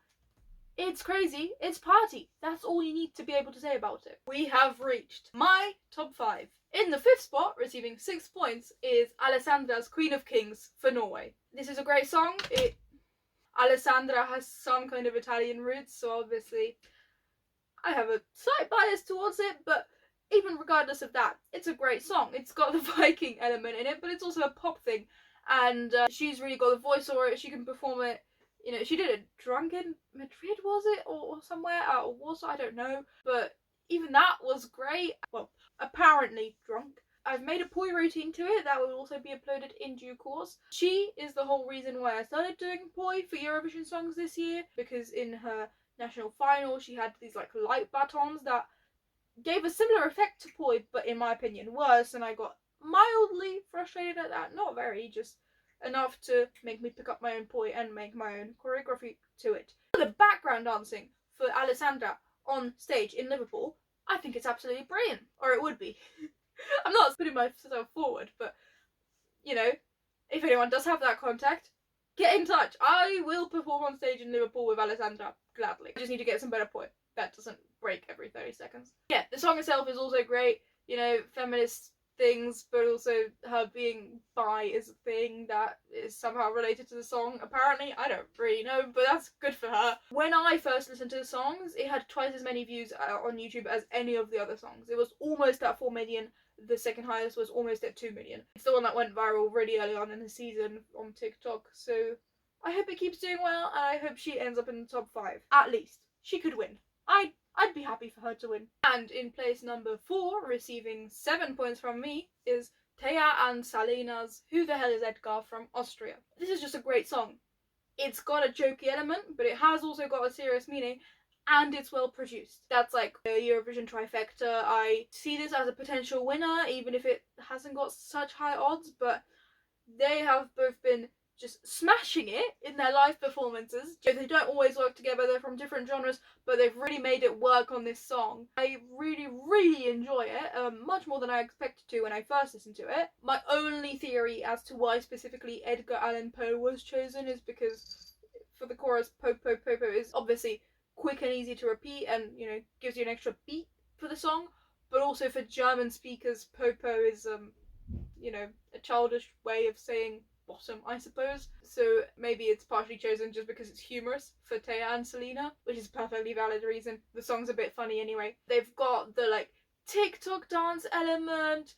It's crazy, it's party. That's all you need to be able to say about it. We have reached my top 5. In the 5th spot, receiving 6 points, is Alessandra's Queen of Kings for Norway. This is a great song. Alessandra has some kind of Italian roots, so obviously I have a slight bias towards it, but even regardless of that, it's a great song. It's got the Viking element in it, but it's also a pop thing, and she's really got the voice for it. She can perform it You know, she did it drunk in Madrid, was it? Or somewhere out of Warsaw, I don't know. But even that was great. Well, apparently drunk. I've made a poi routine to it that will also be uploaded in due course. She is the whole reason why I started doing poi for Eurovision songs this year, because in her national final she had these like light batons that gave a similar effect to poi, but in my opinion worse, and I got mildly frustrated at that. Not very, just enough to make me pick up my own poi and make my own choreography to it. The background dancing for Alessandra on stage in Liverpool, I think it's absolutely brilliant, or it would be. I'm not putting myself forward, but you know, if anyone does have that contact, get in touch. I will perform on stage in Liverpool with Alessandra gladly. I just need to get some better poi that doesn't break every 30 seconds. Yeah, the song itself is also great, you know, feminist things, but also her being bi is a thing that is somehow related to the song. Apparently, I don't really know, but that's good for her. When I first listened to the songs, it had twice as many views on YouTube as any of the other songs. It was almost at 4 million. The second highest was almost at 2 million. It's the one that went viral really early on in the season on TikTok, so I hope it keeps doing well, and I hope she ends up in the top 5. At least. She could win. I'd be happy for her to win. And in place number 4, receiving 7 points from me, is Thea and Salena's Who the Hell is Edgar from Austria. This is just a great song. It's got a jokey element, but it has also got a serious meaning, and it's well produced. That's like a Eurovision trifecta. I see this as a potential winner, even if it hasn't got such high odds, but they have both been just smashing it in their live performances. They don't always work together, they're from different genres, but they've really made it work on this song. I really, really enjoy it, much more than I expected to when I first listened to it. My only theory as to why specifically Edgar Allan Poe was chosen is because for the chorus, po po po po is obviously quick and easy to repeat and, you know, gives you an extra beat for the song, but also for German speakers, po po is, you know, a childish way of saying bottom, I suppose. So maybe it's partially chosen just because it's humorous for Thea and Selena, which is a perfectly valid reason. The song's a bit funny anyway. They've got the like TikTok dance element.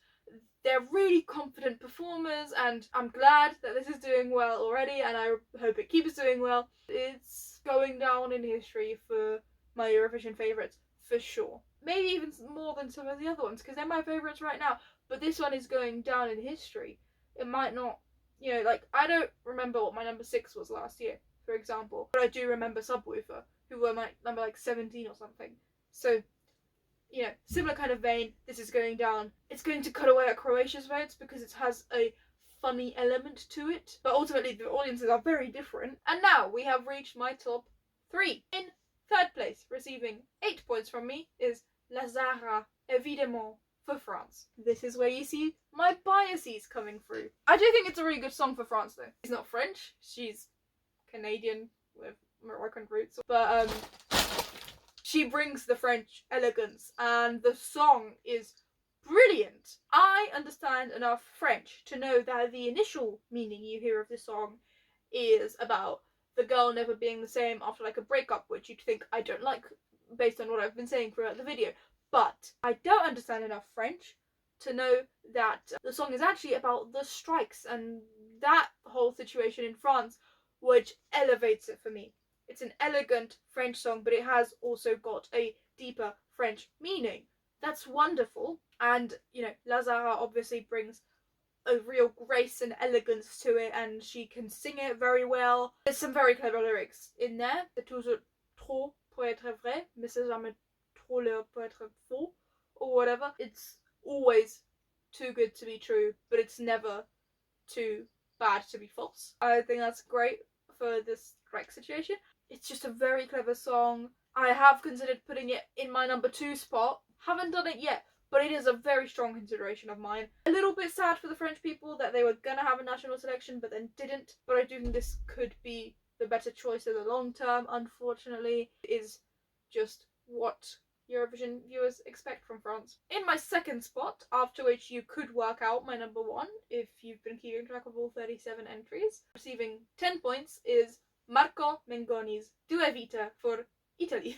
They're really confident performers, and I'm glad that this is doing well already, and I hope it keeps doing well. It's going down in history for my Eurovision favourites, for sure. Maybe even more than some of the other ones, because they're my favourites right now, but this one is going down in history. It might not, you know, like, I don't remember what my number 6 was last year, for example, but I do remember Subwoofer, who were my number, like, 17 or something. So, you know, similar kind of vein, this is going down. It's going to cut away at Croatia's votes because it has a funny element to it, but ultimately the audiences are very different. And now we have reached my top 3. In third place, receiving 8 points from me, is Lazara, évidemment, for France. This is where you see my biases coming through. I do think it's a really good song for France though. She's not French, she's Canadian with Moroccan roots, but she brings the French elegance, and the song is brilliant. I understand enough French to know that the initial meaning you hear of this song is about the girl never being the same after like a breakup, which you'd think I don't like based on what I've been saying throughout the video. But I don't understand enough French to know that the song is actually about the strikes and that whole situation in France, which elevates it for me. It's an elegant French song, but it has also got a deeper French meaning. That's wonderful. And, you know, Lazara obviously brings a real grace and elegance to it, and she can sing it very well. There's some very clever lyrics in there. C'est toujours trop pour être vrai, mais c'est jamais trop laid pour être faux, or whatever. It's always too good to be true, but it's never too bad to be false. I think that's great for this strike situation. It's just a very clever song. I have considered putting it in my number 2 spot. Haven't done it yet, but it is a very strong consideration of mine. A little bit sad for the French people that they were gonna have a national selection but then didn't, but I do think this could be the better choice in the long term. Unfortunately, it is just what Eurovision viewers expect from France. In my second spot, after which you could work out my number 1 if you've been keeping track of all 37 entries, receiving 10 points, is Marco Mengoni's Due Vita for Italy.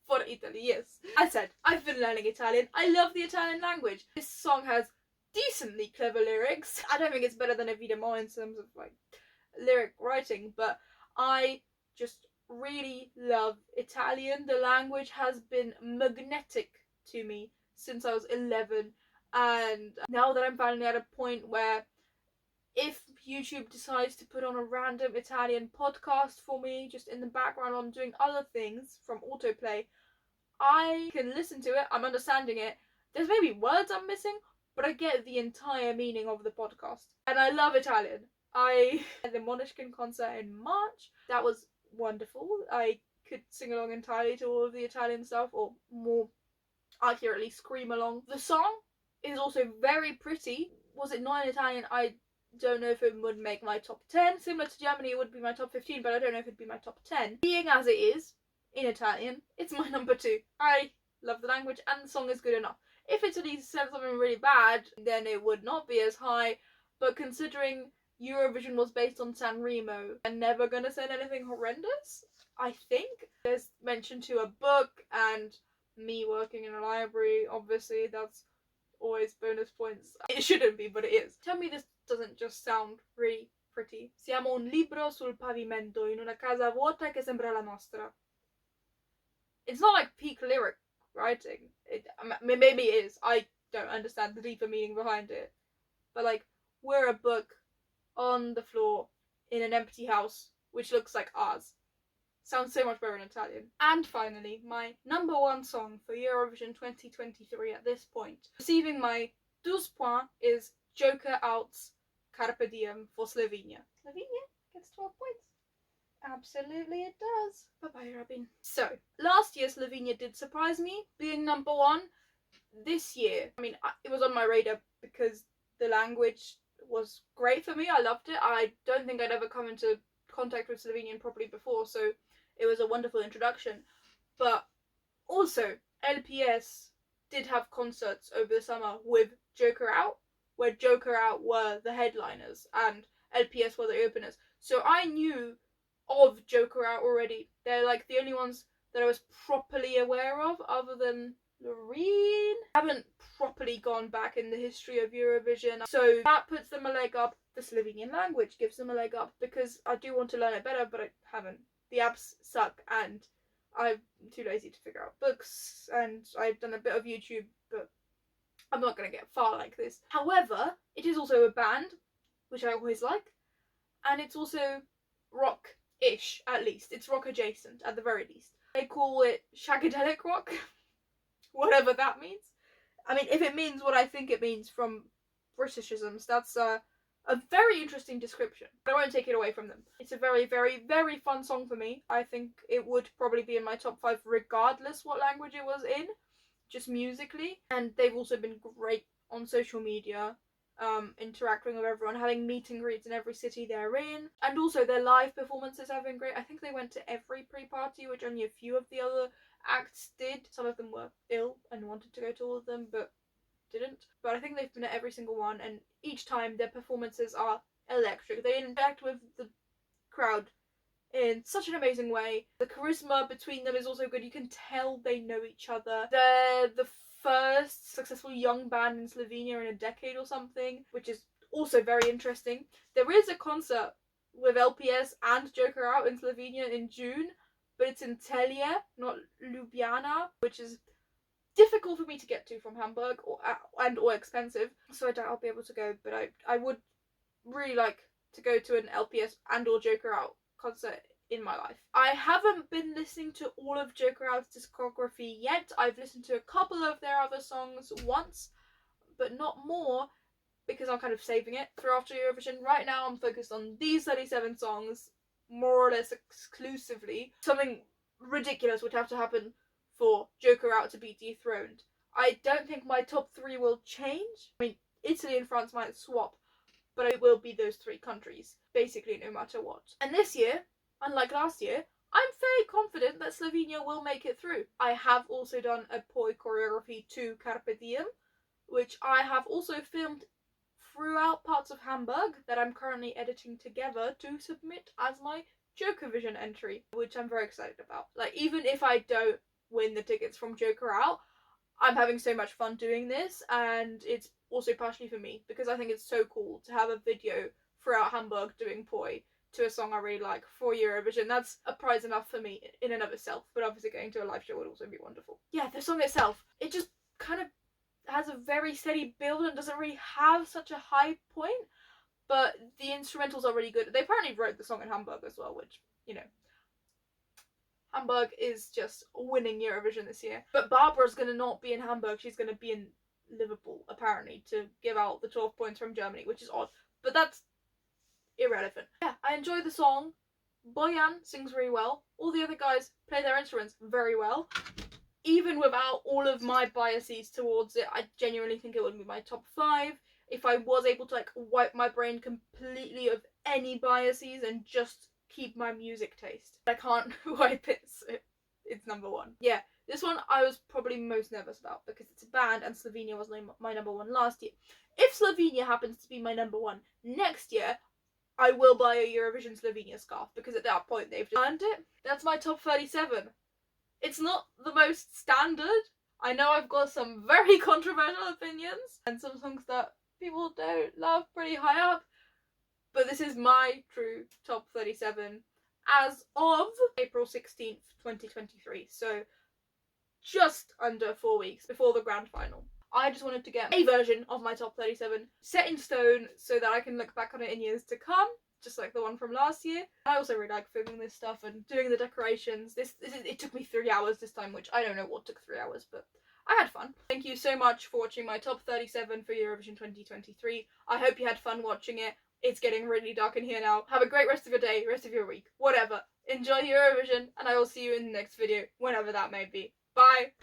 For Italy, yes. I said, I've been learning Italian. I love the Italian language. This song has decently clever lyrics. I don't think it's better than Évidemment in terms of like lyric writing, but I just really love Italian. The language has been magnetic to me since I was 11, and now that I'm finally at a point where if YouTube decides to put on a random Italian podcast for me just in the background while I'm doing other things from autoplay, I can listen to it, I'm understanding it. There's maybe words I'm missing, but I get the entire meaning of the podcast. And I love Italian. I had the Måneskin concert in March. That was wonderful. I could sing along entirely to all of the Italian stuff, or more accurately, scream along. The song is also very pretty. Was it not in Italian? I don't know if it would make my top 10. Similar to Germany, it would be my top 15, but I don't know if it'd be my top 10. Being as it is, in Italian, it's my number 2. I love the language, and the song is good enough. If Italy said something really bad, then it would not be as high, but considering Eurovision was based on Sanremo, I'm never gonna say anything horrendous, I think. There's mention to a book, and me working in a library, obviously, that's always bonus points. It shouldn't be, but it is. Tell me this doesn't just sound really pretty. Siamo un libro sul pavimento in una casa vuota che sembra la nostra. It's not like peak lyric writing. Maybe it is. I don't understand the deeper meaning behind it. But like, we're a book on the floor in an empty house, which looks like ours. Sounds so much better in Italian. And finally, my number 1 song for Eurovision 2023 at this point, receiving my 12 points, is Joker Out's Carpe Diem for Slovenia. Slovenia gets 12 points. Absolutely it does. Bye-bye, Robin. So, last year Slovenia did surprise me, being number 1. This year, I mean, it was on my radar because the language was great for me. I loved it. I don't think I'd ever come into contact with Slovenian properly before, so it was a wonderful introduction. But also, LPS did have concerts over the summer with Joker Out, where Joker Out were the headliners and LPS were the openers. So I knew of Joker Out already. They're like the only ones that I was properly aware of, other than Loreen. I haven't properly gone back in the history of Eurovision, so that puts them a leg up. The Slovenian language gives them a leg up because I do want to learn it better, but I haven't. The apps suck, and I'm too lazy to figure out books, and I've done a bit of YouTube, but I'm not going to get far like this. However, it is also a band, which I always like, and it's also rock-ish, at least. It's rock-adjacent, at the very least. They call it shagadelic rock, whatever that means. I mean, if it means what I think it means from Britishisms, that's a very interesting description. I won't take it away from them. It's a very, very, very fun song for me. I think it would probably be in my top 5 regardless what language it was in, just musically. And they've also been great on social media, interacting with everyone, having meet and greets in every city they're in. And also their live performances have been great. I think they went to every pre-party, which only a few of the other acts did. Some of them were ill and wanted to go to all of them, but didn't. But I think they've been at every single one, and each time their performances are electric. They interact with the crowd in such an amazing way. The charisma between them is also good. You can tell they know each other. They're the first successful young band in Slovenia in a decade or something, which is also very interesting. There is a concert with LPS and Joker Out in Slovenia in June, but it's in Celje, not Ljubljana, which is difficult for me to get to from Hamburg, or expensive, so I doubt I'll be able to go, but I would really like to go to an LPS and or Joker Out concert in my life. I haven't been listening to all of Joker Out's discography yet. I've listened to a couple of their other songs once, but not more, because I'm kind of saving it for after Eurovision. Right now I'm focused on these 37 songs, more or less exclusively. Something ridiculous would have to happen for Joker Out to be dethroned. I don't think my top 3 will change. I mean, Italy and France might swap, but it will be those 3 countries, basically no matter what. And this year, unlike last year, I'm very confident that Slovenia will make it through. I have also done a poi choreography to Carpe Diem, which I have also filmed throughout parts of Hamburg that I'm currently editing together to submit as my Jokervision entry, which I'm very excited about. Like, even if I don't win the tickets from Joker Out, I'm having so much fun doing this, and it's also partially for me because I think it's so cool to have a video throughout Hamburg doing poi to a song I really like for Eurovision. That's a prize enough for me in and of itself, but obviously going to a live show would also be wonderful. Yeah, the song itself, it just kind of has a very steady build and doesn't really have such a high point, but the instrumentals are really good. They apparently wrote the song in Hamburg as well, which, you know, Hamburg is just winning Eurovision this year. But Barbara's gonna not be in Hamburg, she's gonna be in Liverpool, apparently, to give out the 12 points from Germany, which is odd. But that's irrelevant. Yeah, I enjoy the song. Bojan sings really well. All the other guys play their instruments very well. Even without all of my biases towards it, I genuinely think it would be my top 5. If I was able to, like, wipe my brain completely of any biases and just keep my music taste. I can't wipe it, so it's number 1. Yeah, this one I was probably most nervous about because it's a band and Slovenia was my number 1 last year. If Slovenia happens to be my number 1 next year, I will buy a Eurovision Slovenia scarf because at that point they've earned it. That's my top 37. It's not the most standard. I know I've got some very controversial opinions and some songs that people don't love pretty high up, but this is my true top 37 as of April 16th, 2023. So just under 4 weeks before the grand final. I just wanted to get a version of my top 37 set in stone so that I can look back on it in years to come, just like the one from last year. I also really like filming this stuff and doing the decorations. It took me 3 hours this time, which I don't know what took 3 hours, but I had fun. Thank you so much for watching my top 37 for Eurovision 2023. I hope you had fun watching it. It's getting really dark in here now. Have a great rest of your day, rest of your week, whatever. Enjoy Eurovision, and I will see you in the next video, whenever that may be. Bye!